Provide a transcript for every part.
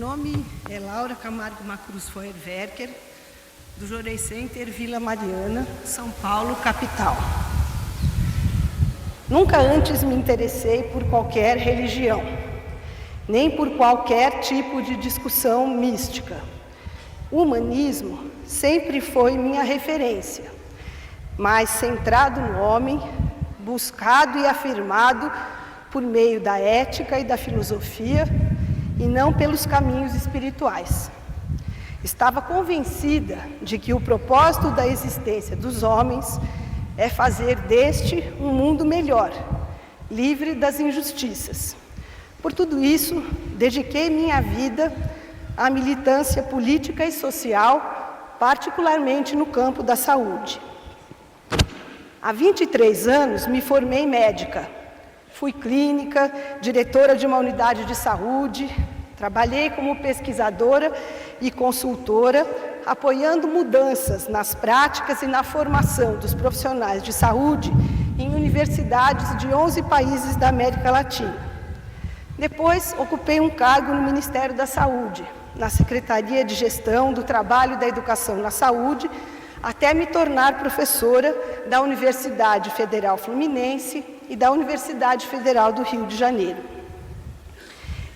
nome é Laura Camargo Macruz Feuerwerker, do Jorei Center Vila Mariana, São Paulo, capital. Nunca antes me interessei por qualquer religião, nem por qualquer tipo de discussão mística. O humanismo sempre foi minha referência, mas centrado no homem, buscado e afirmado por meio da ética e da filosofia, e não pelos caminhos espirituais. Estava convencida de que o propósito da existência dos homens é fazer deste um mundo melhor, livre das injustiças. Por tudo isso, dediquei minha vida à militância política e social, particularmente no campo da saúde. Há 23 anos me formei médica. Fui clínica, diretora de uma unidade de saúde, trabalhei como pesquisadora e consultora, apoiando mudanças nas práticas e na formação dos profissionais de saúde em universidades de 11 países da América Latina. Depois, ocupei um cargo no Ministério da Saúde, na Secretaria de Gestão do Trabalho e da Educação na Saúde, até me tornar professora da Universidade Federal Fluminense e da Universidade Federal do Rio de Janeiro.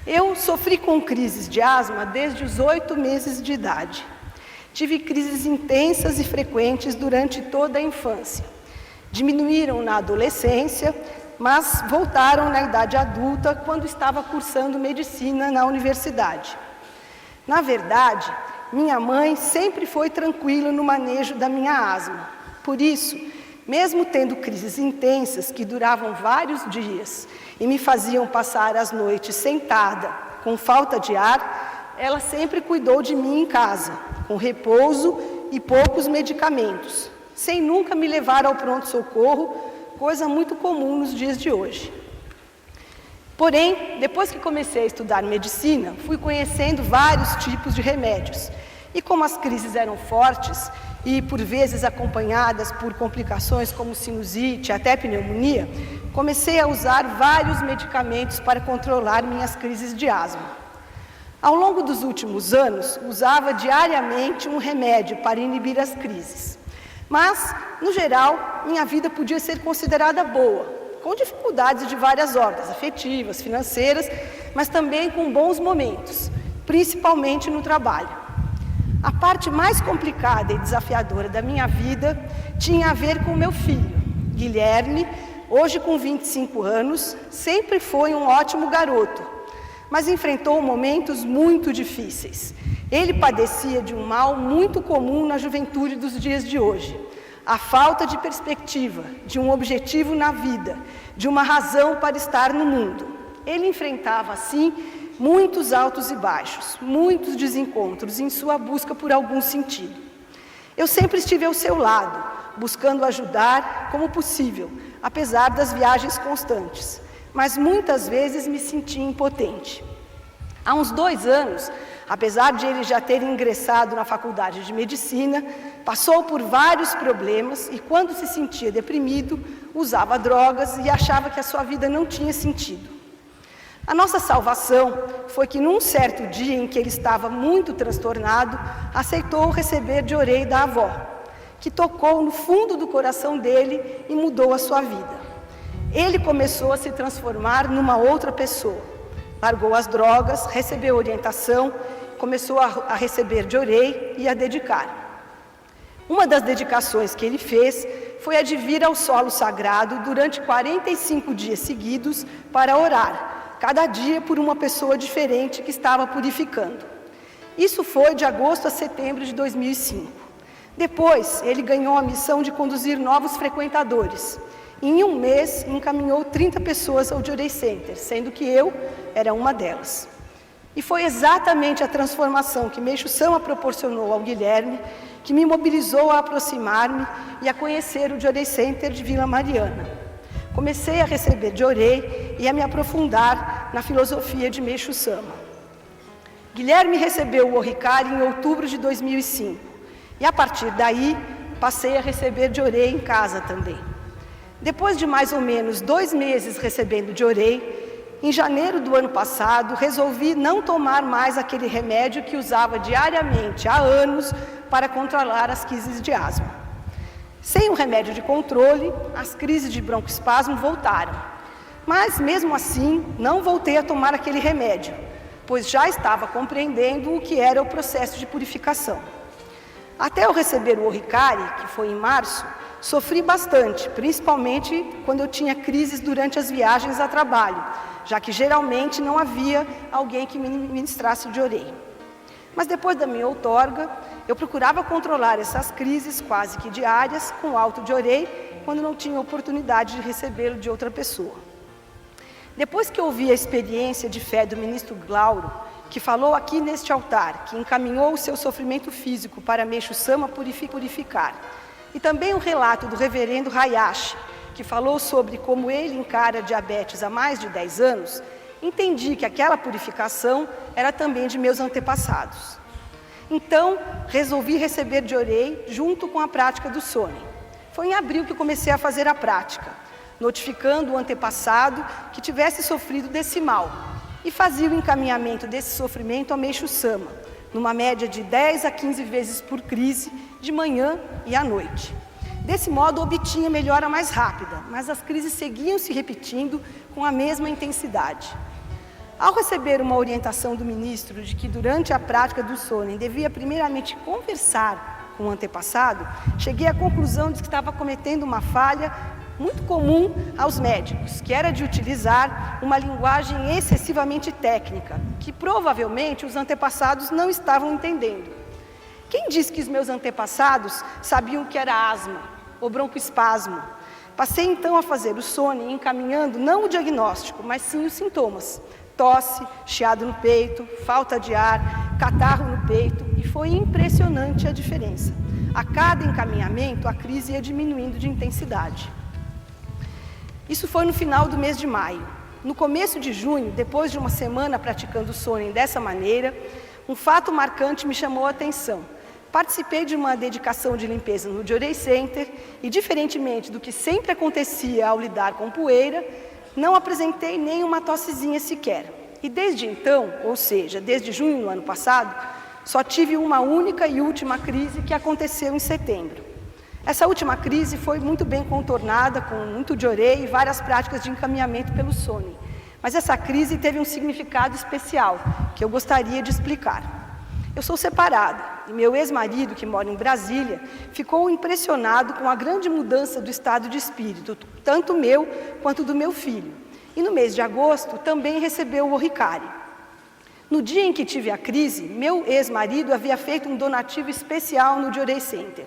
Eu sofri com crises de asma desde os 8 meses de idade. Tive crises intensas e frequentes durante toda a infância. Diminuíram na adolescência, mas voltaram na idade adulta, quando estava cursando medicina na universidade. Na verdade, minha mãe sempre foi tranquila no manejo da minha asma. Por isso, mesmo tendo crises intensas que duravam vários dias e me faziam passar as noites sentada, com falta de ar, ela sempre cuidou de mim em casa, com repouso e poucos medicamentos, sem nunca me levar ao pronto-socorro, coisa muito comum nos dias de hoje. Porém, depois que comecei a estudar medicina, fui conhecendo vários tipos de remédios. E como as crises eram fortes e, por vezes, acompanhadas por complicações como sinusite, até pneumonia, comecei a usar vários medicamentos para controlar minhas crises de asma. Ao longo dos últimos anos, usava diariamente um remédio para inibir as crises. Mas, no geral, minha vida podia ser considerada boa, com dificuldades de várias ordens, afetivas, financeiras, mas também com bons momentos, principalmente no trabalho. A parte mais complicada e desafiadora da minha vida tinha a ver com meu filho. Guilherme, hoje com 25 anos, sempre foi um ótimo garoto, mas enfrentou momentos muito difíceis. Ele padecia de um mal muito comum na juventude dos dias de hoje: a falta de perspectiva, de um objetivo na vida, de uma razão para estar no mundo. Ele enfrentava, assim, muitos altos e baixos, muitos desencontros em sua busca por algum sentido. Eu sempre estive ao seu lado, buscando ajudar como possível, apesar das viagens constantes, mas muitas vezes me senti impotente. Há uns 2 anos, apesar de ele já ter ingressado na faculdade de medicina, passou por vários problemas e, quando se sentia deprimido, usava drogas e achava que a sua vida não tinha sentido. A nossa salvação foi que, num certo dia em que ele estava muito transtornado, aceitou receber de Jorei da avó, que tocou no fundo do coração dele e mudou a sua vida. Ele começou a se transformar numa outra pessoa. Largou as drogas, recebeu orientação, começou a receber de Jorei e a dedicar. Uma das dedicações que ele fez foi a de vir ao solo sagrado durante 45 dias seguidos para orar, cada dia por uma pessoa diferente que estava purificando. Isso foi de agosto a setembro de 2005. Depois, ele ganhou a missão de conduzir novos frequentadores. Em um mês, encaminhou 30 pessoas ao Jorei Center, sendo que eu era uma delas. E foi exatamente a transformação que Meixo Sama proporcionou ao Guilherme que me mobilizou a aproximar-me e a conhecer o Jorei Center de Vila Mariana. Comecei a receber de Jorei e a me aprofundar na filosofia de Meixo Sama. Guilherme recebeu o Ohikari em outubro de 2005 e, a partir daí, passei a receber de Jorei em casa também. Depois de mais ou menos 2 meses recebendo de Jorei, Em janeiro do ano passado, resolvi não tomar mais aquele remédio que usava diariamente há anos para controlar as crises de asma. Sem o remédio de controle, as crises de broncoespasmo voltaram. Mas, mesmo assim, não voltei a tomar aquele remédio, pois já estava compreendendo o que era o processo de purificação. Até eu receber o Orricari, que foi em março, sofri bastante, principalmente quando eu tinha crises durante as viagens a trabalho, já que geralmente não havia alguém que me ministrasse de orei. Mas depois da minha outorga, eu procurava controlar essas crises quase que diárias com alto de orei, quando não tinha oportunidade de recebê-lo de outra pessoa. Depois que ouvi a experiência de fé do ministro Glauro, que falou aqui neste altar, que encaminhou o seu sofrimento físico para Meixo Sama purificar, e também o relato do reverendo Hayashi, que falou sobre como ele encara a diabetes há mais de 10 anos, entendi que aquela purificação era também de meus antepassados. Então, resolvi receber de orei junto com a prática do Sone. Foi em abril que comecei a fazer a prática, notificando o antepassado que tivesse sofrido desse mal, e fazia o encaminhamento desse sofrimento a Meixo Sama, numa média de 10 a 15 vezes por crise, de manhã e à noite. Desse modo, obtinha melhora mais rápida, mas as crises seguiam se repetindo com a mesma intensidade. Ao receber uma orientação do ministro de que durante a prática do Sone devia primeiramente conversar com o antepassado, cheguei à conclusão de que estava cometendo uma falha muito comum aos médicos, que era de utilizar uma linguagem excessivamente técnica, que provavelmente os antepassados não estavam entendendo. Quem disse que os meus antepassados sabiam o que era asma ou broncoespasmo? Passei então a fazer o Sone, encaminhando não o diagnóstico, mas sim os sintomas: tosse, chiado no peito, falta de ar, catarro no peito, e foi impressionante a diferença. A cada encaminhamento, a crise ia diminuindo de intensidade. Isso foi no final do mês de maio. No começo de junho, depois de uma semana praticando o Sone dessa maneira, um fato marcante me chamou a atenção. Participei de uma dedicação de limpeza no Jorei Center e, diferentemente do que sempre acontecia ao lidar com poeira, não apresentei nem uma tossezinha sequer. E desde então, ou seja, desde junho do ano passado, só tive uma única e última crise, que aconteceu em setembro. Essa última crise foi muito bem contornada, com muito Jorei e várias práticas de encaminhamento pelo Sone. Mas essa crise teve um significado especial, que eu gostaria de explicar. Eu sou separada e meu ex-marido, que mora em Brasília, ficou impressionado com a grande mudança do estado de espírito, tanto meu quanto do meu filho. E no mês de agosto também recebeu o Orricari. No dia em que tive a crise, meu ex-marido havia feito um donativo especial no Jorei Center.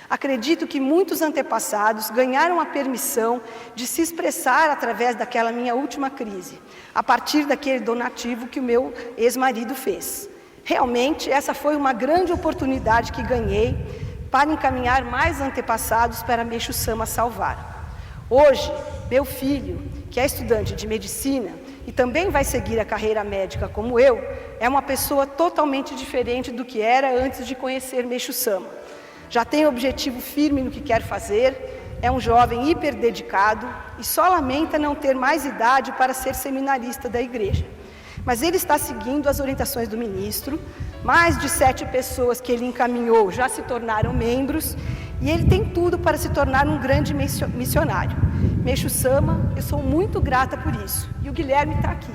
Acredito que muitos antepassados ganharam a permissão de se expressar através daquela minha última crise, a partir daquele donativo que o meu ex-marido fez. Realmente, essa foi uma grande oportunidade que ganhei para encaminhar mais antepassados para Meixo Sama salvar. Hoje, meu filho, que é estudante de medicina e também vai seguir a carreira médica como eu, é uma pessoa totalmente diferente do que era antes de conhecer Meixo Sama. Já tem objetivo firme no que quer fazer, é um jovem hiper dedicado e só lamenta não ter mais idade para ser seminarista da igreja. Mas ele está seguindo as orientações do ministro, mais de 7 pessoas que ele encaminhou já se tornaram membros, e ele tem tudo para se tornar um grande missionário. Meixo Sama, eu sou muito grata por isso, e o Guilherme está aqui.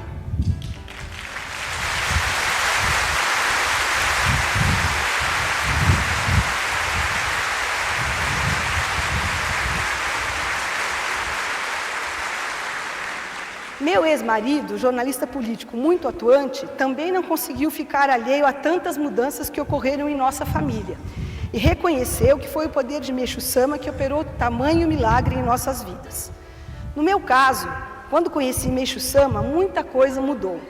Meu ex-marido, jornalista político muito atuante, também não conseguiu ficar alheio a tantas mudanças que ocorreram em nossa família e reconheceu que foi o poder de Meixo Sama que operou tamanho milagre em nossas vidas. No meu caso, quando conheci Meixo Sama, muita coisa mudou.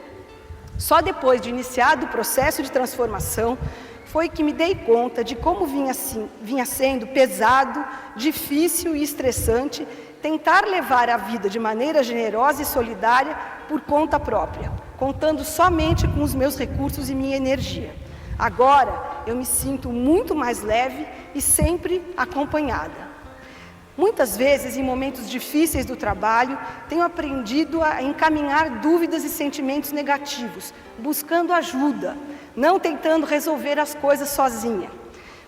Só depois de iniciado o processo de transformação, foi que me dei conta de como vinha sendo pesado, difícil e estressante tentar levar a vida de maneira generosa e solidária por conta própria, contando somente com os meus recursos e minha energia. Agora, eu me sinto muito mais leve e sempre acompanhada. Muitas vezes, em momentos difíceis do trabalho, tenho aprendido a encaminhar dúvidas e sentimentos negativos, buscando ajuda, não tentando resolver as coisas sozinha.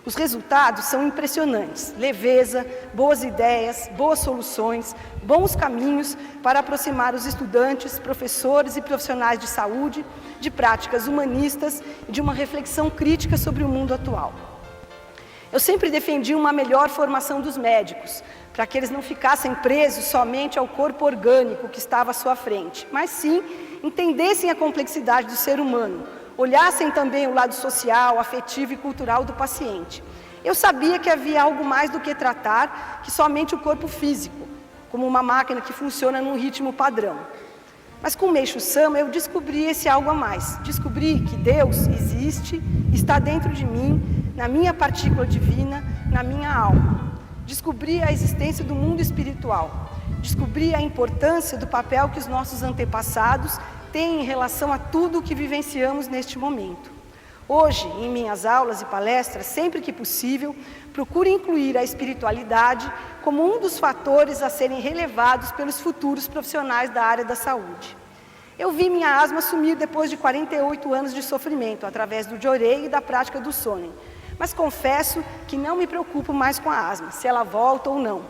Os resultados são impressionantes: leveza, boas ideias, boas soluções, bons caminhos para aproximar os estudantes, professores e profissionais de saúde de práticas humanistas e de uma reflexão crítica sobre o mundo atual. Eu sempre defendi uma melhor formação dos médicos, para que eles não ficassem presos somente ao corpo orgânico que estava à sua frente, mas sim entendessem a complexidade do ser humano, olhassem também o lado social, afetivo e cultural do paciente. Eu sabia que havia algo mais do que tratar que somente o corpo físico, como uma máquina que funciona num ritmo padrão. Mas com o Meixo Sama eu descobri esse algo a mais. Descobri que Deus existe, está dentro de mim, na minha partícula divina, na minha alma. Descobri a existência do mundo espiritual. Descobri a importância do papel que os nossos antepassados têm em relação a tudo o que vivenciamos neste momento. Hoje, em minhas aulas e palestras, sempre que possível, procuro incluir a espiritualidade como um dos fatores a serem relevados pelos futuros profissionais da área da saúde. Eu vi minha asma sumir depois de 48 anos de sofrimento, através do Jorei e da prática do Sonen. Mas confesso que não me preocupo mais com a asma, se ela volta ou não.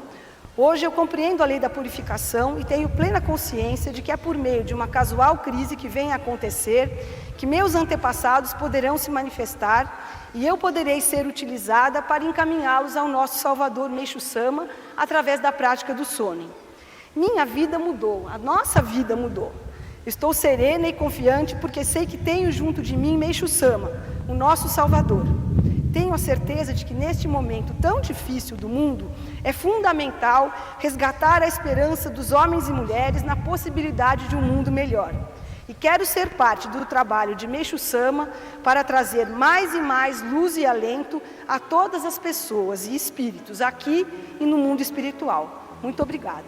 Hoje eu compreendo a lei da purificação e tenho plena consciência de que é por meio de uma casual crise que vem a acontecer que meus antepassados poderão se manifestar e eu poderei ser utilizada para encaminhá-los ao nosso Salvador Meixo Sama através da prática do Sonen. Minha vida mudou, a nossa vida mudou. Estou serena e confiante porque sei que tenho junto de mim Meixo Sama, o nosso Salvador. Tenho a certeza de que neste momento tão difícil do mundo, é fundamental resgatar a esperança dos homens e mulheres na possibilidade de um mundo melhor. E quero ser parte do trabalho de Meixo Sama para trazer mais e mais luz e alento a todas as pessoas e espíritos aqui e no mundo espiritual. Muito obrigada.